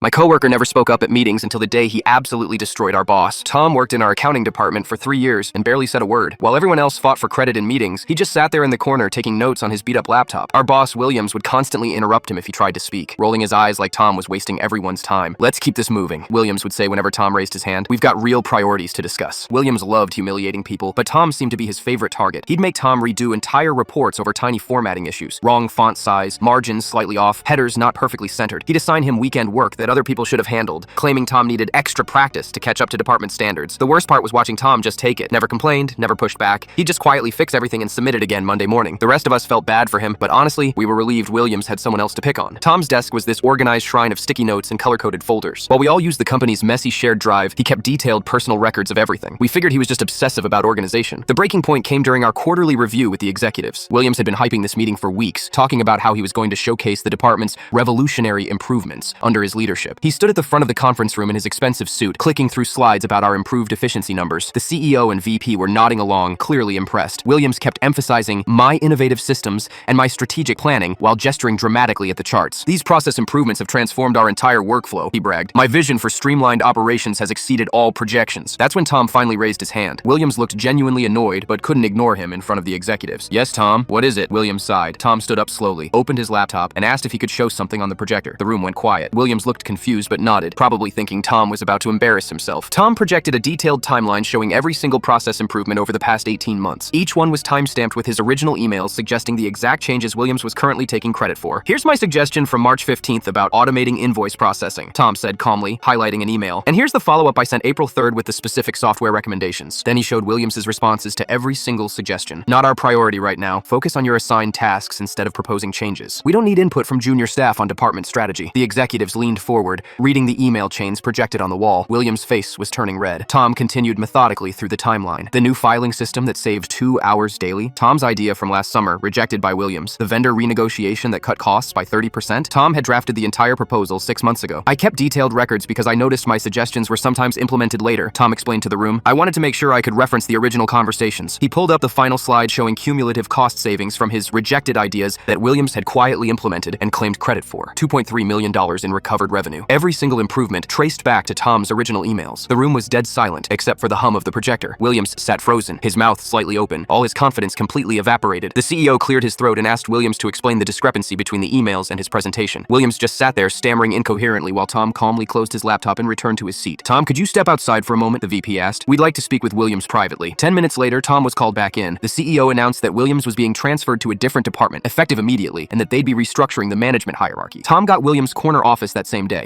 My coworker never spoke up at meetings until the day he absolutely destroyed our boss. Tom worked in our accounting department for 3 years and barely said a word. While everyone else fought for credit in meetings, he just sat there in the corner taking notes on his beat-up laptop. Our boss, Williams, would constantly interrupt him if he tried to speak, rolling his eyes like Tom was wasting everyone's time. "Let's keep this moving," Williams would say whenever Tom raised his hand. "We've got real priorities to discuss." Williams loved humiliating people, but Tom seemed to be his favorite target. He'd make Tom redo entire reports over tiny formatting issues. Wrong font size, margins slightly off, headers not perfectly centered. He'd assign him weekend work that other people should have handled, claiming Tom needed extra practice to catch up to department standards. The worst part was watching Tom just take it. Never complained, never pushed back. He'd just quietly fix everything and submit it again Monday morning. The rest of us felt bad for him, but honestly, we were relieved Williams had someone else to pick on. Tom's desk was this organized shrine of sticky notes and color-coded folders. While we all used the company's messy shared drive, he kept detailed personal records of everything. We figured he was just obsessive about organization. The breaking point came during our quarterly review with the executives. Williams had been hyping this meeting for weeks, talking about how he was going to showcase the department's revolutionary improvements under his leadership. He stood at the front of the conference room in his expensive suit, clicking through slides about our improved efficiency numbers. The CEO and VP were nodding along, clearly impressed. Williams kept emphasizing my innovative systems and my strategic planning while gesturing dramatically at the charts. "These process improvements have transformed our entire workflow," he bragged. "My vision for streamlined operations has exceeded all projections." That's when Tom finally raised his hand. Williams looked genuinely annoyed, but couldn't ignore him in front of the executives. "Yes, Tom, what is it?" Williams sighed. Tom stood up slowly, opened his laptop, and asked if he could show something on the projector. The room went quiet. Williams looked confused but nodded, probably thinking Tom was about to embarrass himself. Tom projected a detailed timeline showing every single process improvement over the past 18 months. Each one was timestamped with his original emails suggesting the exact changes Williams was currently taking credit for. "Here's my suggestion from March 15th about automating invoice processing," Tom said calmly, highlighting an email. "And here's the follow-up I sent April 3rd with the specific software recommendations." Then he showed Williams's responses to every single suggestion. "Not our priority right now. Focus on your assigned tasks instead of proposing changes. We don't need input from junior staff on department strategy." The executives leaned forward, reading the email chains projected on the wall. Williams' face was turning red. Tom continued methodically through the timeline. "The new filing system that saved 2 hours daily. Tom's idea from last summer, rejected by Williams. The vendor renegotiation that cut costs by 30%. Tom had drafted the entire proposal 6 months ago. I kept detailed records because I noticed my suggestions were sometimes implemented later," Tom explained to the room. "I wanted to make sure I could reference the original conversations." He pulled up the final slide showing cumulative cost savings from his rejected ideas that Williams had quietly implemented and claimed credit for. $2.3 million in recovered revenue. Every single improvement traced back to Tom's original emails. The room was dead silent, except for the hum of the projector. Williams sat frozen, his mouth slightly open, all his confidence completely evaporated. The CEO cleared his throat and asked Williams to explain the discrepancy between the emails and his presentation. Williams just sat there stammering incoherently while Tom calmly closed his laptop and returned to his seat. "Tom, could you step outside for a moment?" the VP asked. "We'd like to speak with Williams privately." 10 minutes later, Tom was called back in. The CEO announced that Williams was being transferred to a different department, effective immediately, and that they'd be restructuring the management hierarchy. Tom got Williams' corner office that same day.